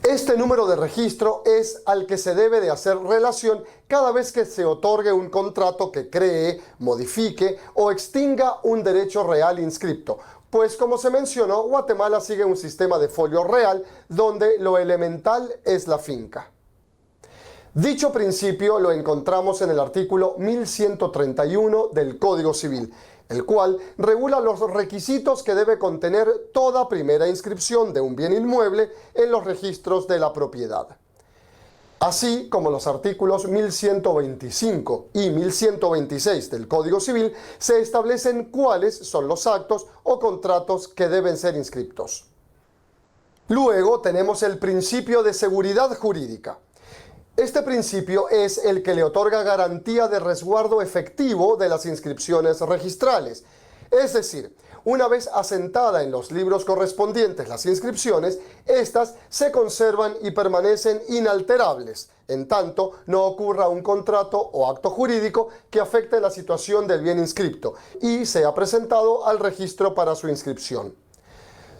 Este número de registro es al que se debe de hacer relación cada vez que se otorgue un contrato que cree, modifique o extinga un derecho real inscripto. Pues como se mencionó, Guatemala sigue un sistema de folio real donde lo elemental es la finca. Dicho principio lo encontramos en el artículo 1131 del Código Civil, el cual regula los requisitos que debe contener toda primera inscripción de un bien inmueble en los registros de la propiedad. así como los artículos 1125 y 1126 del Código Civil, se establecen cuáles son los actos o contratos que deben ser inscriptos. Luego tenemos el principio de seguridad jurídica. Este principio es el que le otorga garantía de resguardo efectivo de las inscripciones registrales. Es decir, una vez asentada en los libros correspondientes las inscripciones, éstas se conservan y permanecen inalterables, en tanto no ocurra un contrato o acto jurídico que afecte la situación del bien inscripto y sea presentado al registro para su inscripción.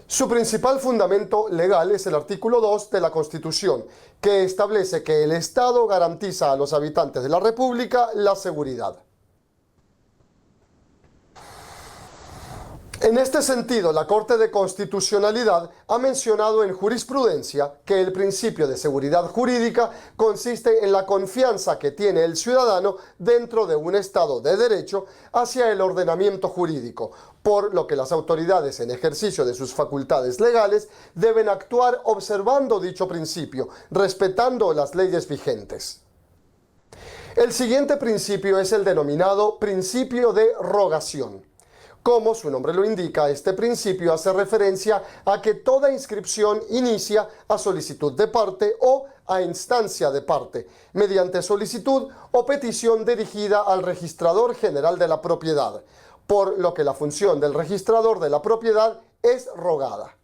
Su principal fundamento legal es el artículo 2 de la Constitución, que establece que el Estado garantiza a los habitantes de la República la seguridad. En este sentido, la Corte de Constitucionalidad ha mencionado en jurisprudencia que el principio de seguridad jurídica consiste en la confianza que tiene el ciudadano dentro de un Estado de derecho hacia el ordenamiento jurídico, por lo que las autoridades en ejercicio de sus facultades legales deben actuar observando dicho principio, respetando las leyes vigentes. El siguiente principio es el denominado principio de rogación. Como su nombre lo indica, este principio hace referencia a que toda inscripción inicia a solicitud de parte o a instancia de parte, mediante solicitud o petición dirigida al registrador general de la propiedad, por lo que la función del registrador de la propiedad es rogada.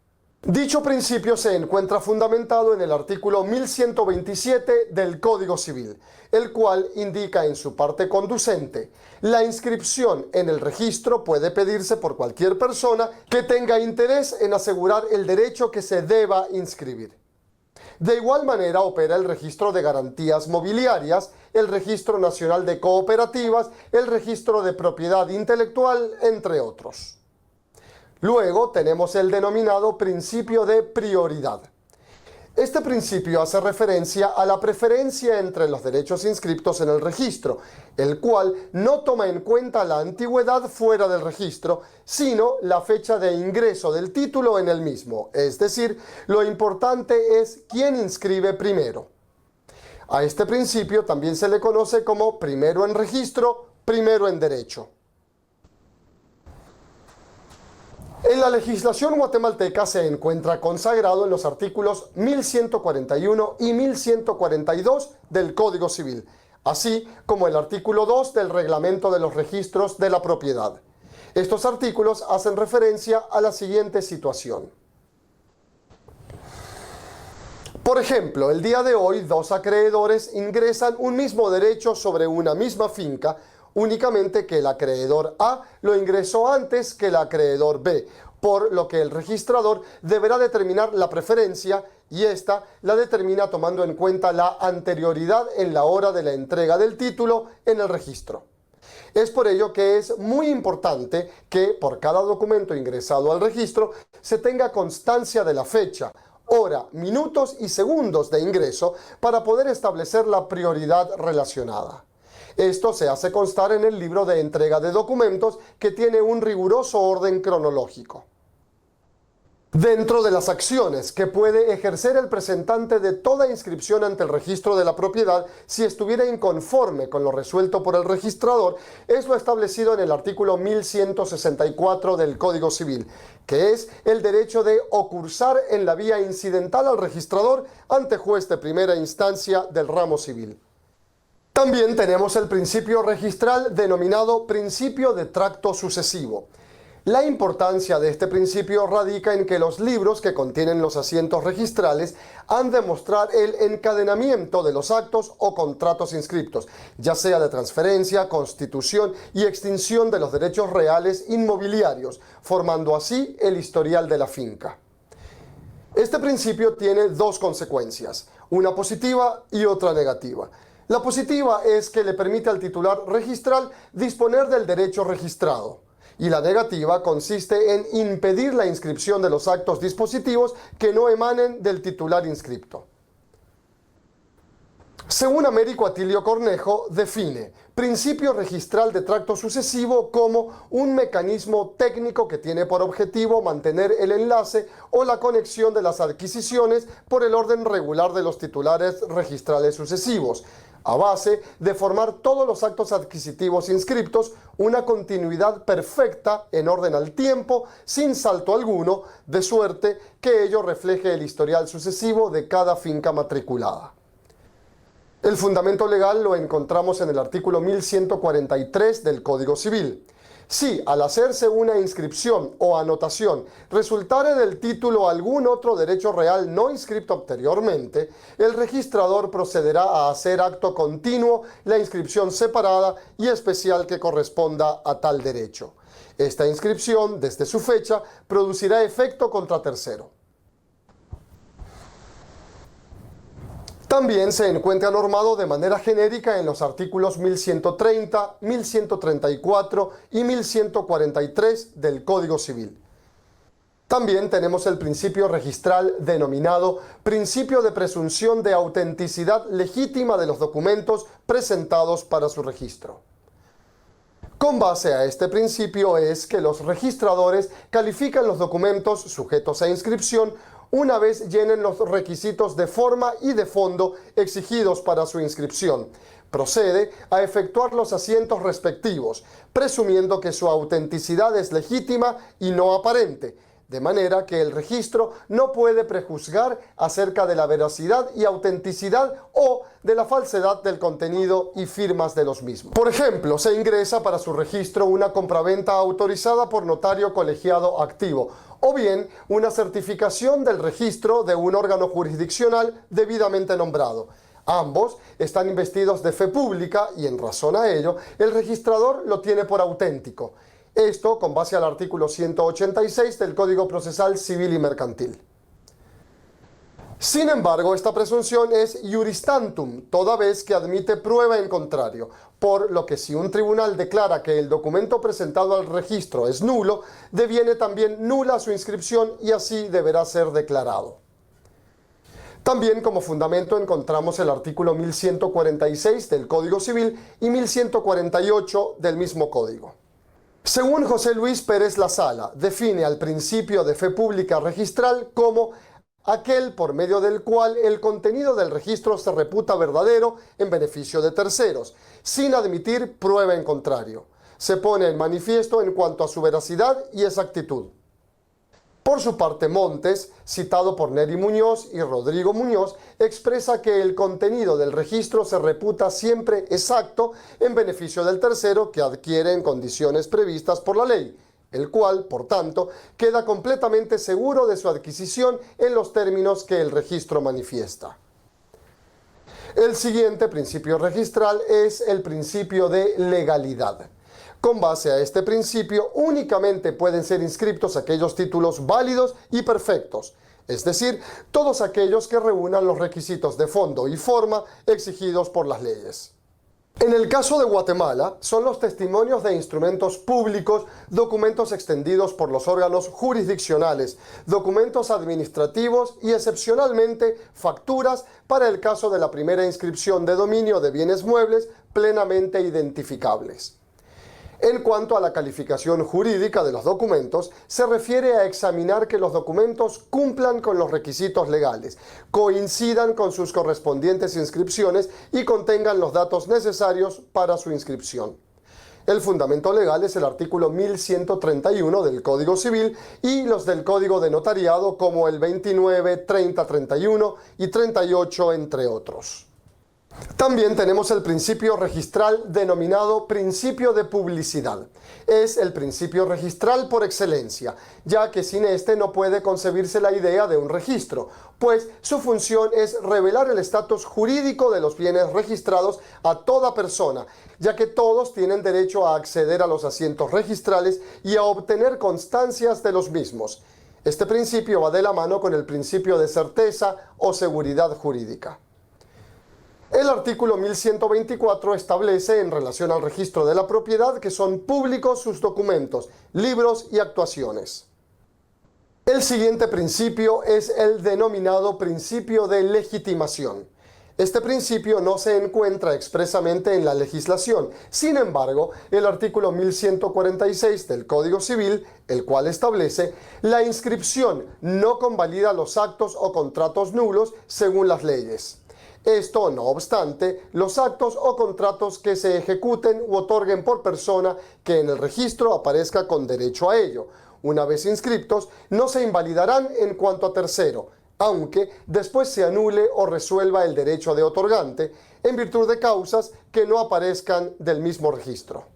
Dicho principio se encuentra fundamentado en el artículo 1127 del Código Civil, el cual indica en su parte conducente: la inscripción en el registro puede pedirse por cualquier persona que tenga interés en asegurar el derecho que se deba inscribir. De igual manera opera el registro de garantías mobiliarias, el registro nacional de cooperativas, el registro de propiedad intelectual, entre otros. Luego tenemos el denominado principio de prioridad. Este principio hace referencia a la preferencia entre los derechos inscriptos en el registro, el cual no toma en cuenta la antigüedad fuera del registro, sino la fecha de ingreso del título en el mismo, es decir, lo importante es quién inscribe primero. A este principio también se le conoce como primero en registro, primero en derecho. En la legislación guatemalteca se encuentra consagrado en los artículos 1141 y 1142 del Código Civil, así como el artículo 2 del Reglamento de los Registros de la Propiedad. Estos artículos hacen referencia a la siguiente situación. Por ejemplo, el día de hoy dos acreedores ingresan un mismo derecho sobre una misma finca, únicamente que el acreedor A lo ingresó antes que el acreedor B, por lo que el registrador deberá determinar la preferencia y ésta la determina tomando en cuenta la anterioridad en la hora de la entrega del título en el registro. Es por ello que es muy importante que por cada documento ingresado al registro se tenga constancia de la fecha, hora, minutos y segundos de ingreso para poder establecer la prioridad relacionada. Esto se hace constar en el libro de entrega de documentos, que tiene un riguroso orden cronológico. Dentro de las acciones que puede ejercer el presentante de toda inscripción ante el registro de la propiedad, si estuviera inconforme con lo resuelto por el registrador, es lo establecido en el artículo 1164 del Código Civil, que es el derecho de ocursar en la vía incidental al registrador ante juez de primera instancia del ramo civil. También tenemos el principio registral denominado principio de tracto sucesivo. La importancia de este principio radica en que los libros que contienen los asientos registrales han de mostrar el encadenamiento de los actos o contratos inscriptos, ya sea de transferencia, constitución y extinción de los derechos reales inmobiliarios, formando así el historial de la finca. Este principio tiene dos consecuencias, una positiva y otra negativa. La positiva es que le permite al titular registral disponer del derecho registrado, y la negativa consiste en impedir la inscripción de los actos dispositivos que no emanen del titular inscripto. Según Américo Atilio Cornejo, define principio registral de tracto sucesivo como un mecanismo técnico que tiene por objetivo mantener el enlace o la conexión de las adquisiciones por el orden regular de los titulares registrales sucesivos, a base de formar todos los actos adquisitivos inscriptos una continuidad perfecta en orden al tiempo, sin salto alguno, de suerte que ello refleje el historial sucesivo de cada finca matriculada. El fundamento legal lo encontramos en el artículo 1143 del Código Civil. Si, al hacerse una inscripción o anotación, resultare del título algún otro derecho real no inscripto anteriormente, el registrador procederá a hacer acto continuo la inscripción separada y especial que corresponda a tal derecho. Esta inscripción, desde su fecha, producirá efecto contra tercero. También se encuentra normado de manera genérica en los artículos 1130, 1134 y 1143 del Código Civil. También tenemos el principio registral denominado principio de presunción de autenticidad legítima de los documentos presentados para su registro. Con base a este principio es que los registradores califican los documentos sujetos a inscripción una vez llenen los requisitos de forma y de fondo exigidos para su inscripción. Procede a efectuar los asientos respectivos, presumiendo que su autenticidad es legítima y no aparente, de manera que el registro no puede prejuzgar acerca de la veracidad y autenticidad o de la falsedad del contenido y firmas de los mismos. Por ejemplo, se ingresa para su registro una compraventa autorizada por notario colegiado activo, o bien una certificación del registro de un órgano jurisdiccional debidamente nombrado. Ambos están investidos de fe pública y, en razón a ello, el registrador lo tiene por auténtico. Esto con base al artículo 186 del Código Procesal Civil y Mercantil. Sin embargo, esta presunción es iuris tantum, toda vez que admite prueba en contrario, por lo que si un tribunal declara que el documento presentado al registro es nulo, deviene también nula su inscripción y así deberá ser declarado. También como fundamento encontramos el artículo 1146 del Código Civil y 1148 del mismo Código. Según José Luis Pérez La Sala, define al principio de fe pública registral como aquel por medio del cual el contenido del registro se reputa verdadero en beneficio de terceros, sin admitir prueba en contrario. Se pone en manifiesto en cuanto a su veracidad y exactitud. Por su parte, Montes, citado por Neri Muñoz y Rodrigo Muñoz, expresa que el contenido del registro se reputa siempre exacto en beneficio del tercero que adquiere en condiciones previstas por la ley, el cual, por tanto, queda completamente seguro de su adquisición en los términos que el registro manifiesta. El siguiente principio registral es el principio de legalidad. Con base a este principio, únicamente pueden ser inscriptos aquellos títulos válidos y perfectos, es decir, todos aquellos que reúnan los requisitos de fondo y forma exigidos por las leyes. En el caso de Guatemala, son los testimonios de instrumentos públicos, documentos extendidos por los órganos jurisdiccionales, documentos administrativos y, excepcionalmente, facturas para el caso de la primera inscripción de dominio de bienes muebles plenamente identificables. En cuanto a la calificación jurídica de los documentos, se refiere a examinar que los documentos cumplan con los requisitos legales, coincidan con sus correspondientes inscripciones y contengan los datos necesarios para su inscripción. El fundamento legal es el artículo 1131 del Código Civil y los del Código de Notariado como el 29, 30, 31 y 38, entre otros. También tenemos el principio registral denominado principio de publicidad. Es el principio registral por excelencia, ya que sin este no puede concebirse la idea de un registro, pues su función es revelar el estatus jurídico de los bienes registrados a toda persona, ya que todos tienen derecho a acceder a los asientos registrales y a obtener constancias de los mismos. Este principio va de la mano con el principio de certeza o seguridad jurídica. El artículo 1124 establece en relación al registro de la propiedad que son públicos sus documentos, libros y actuaciones. El siguiente principio es el denominado principio de legitimación. Este principio no se encuentra expresamente en la legislación. Sin embargo, el artículo 1146 del Código Civil, el cual establece la inscripción no convalida los actos o contratos nulos según las leyes. Esto, no obstante, los actos o contratos que se ejecuten u otorguen por persona que en el registro aparezca con derecho a ello, una vez inscriptos, no se invalidarán en cuanto a tercero, aunque después se anule o resuelva el derecho de otorgante, en virtud de causas que no aparezcan del mismo registro.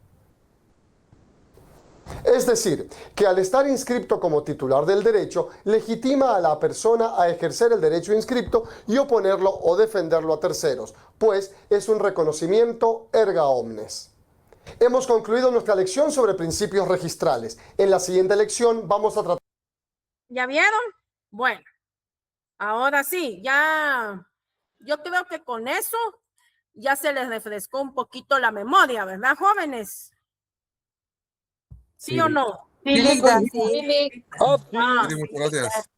Es decir, que al estar inscripto como titular del derecho, legitima a la persona a ejercer el derecho inscripto y oponerlo o defenderlo a terceros, pues es un reconocimiento erga omnes. Hemos concluido nuestra lección sobre principios registrales. En la siguiente lección vamos a tratar... ¿Ya vieron? Bueno, ahora sí, ya, yo creo que con eso ya se les refrescó un poquito la memoria, ¿verdad, jóvenes? ¿Sí o no? Sí, Ligda, sí. Muchas gracias.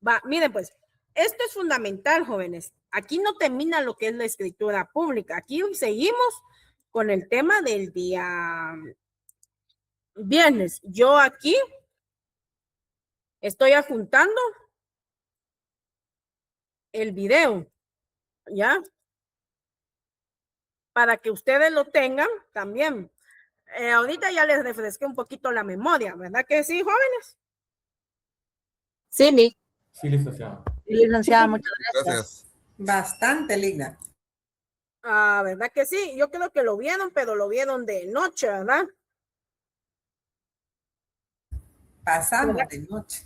Va, miren pues, esto es fundamental, jóvenes. Aquí no termina lo que es la escritura pública. Aquí seguimos con el tema del día viernes. Yo aquí estoy adjuntando el video, ¿ya? Para que ustedes lo tengan también. Ahorita ya les refresqué un poquito la memoria, ¿verdad que sí, jóvenes? Sí, Ligda. Sí, licenciada. Licenciada, muchas Gracias. Bastante, Ligda. Ah, ¿verdad que sí? Yo creo que lo vieron, pero lo vieron de noche, ¿verdad? Pasamos de noche.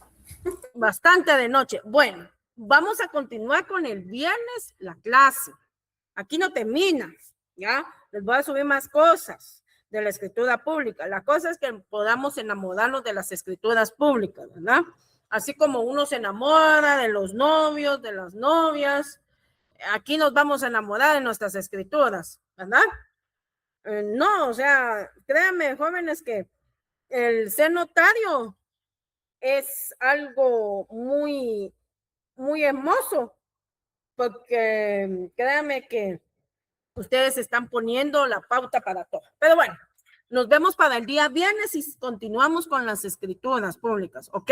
Bastante de noche. Bueno, vamos a continuar con el viernes la clase. Aquí no termina, ¿ya? Les voy a subir más cosas de la escritura pública. La cosa es que podamos enamorarnos de las escrituras públicas, ¿verdad? Así como uno se enamora de los novios, de las novias, aquí nos vamos a enamorar de nuestras escrituras, ¿verdad? No, o sea, créanme, jóvenes, que el ser notario es algo muy, muy hermoso, porque créanme que ustedes están poniendo la pauta para todo. Pero bueno, nos vemos para el día viernes y continuamos con las escrituras públicas, ¿ok?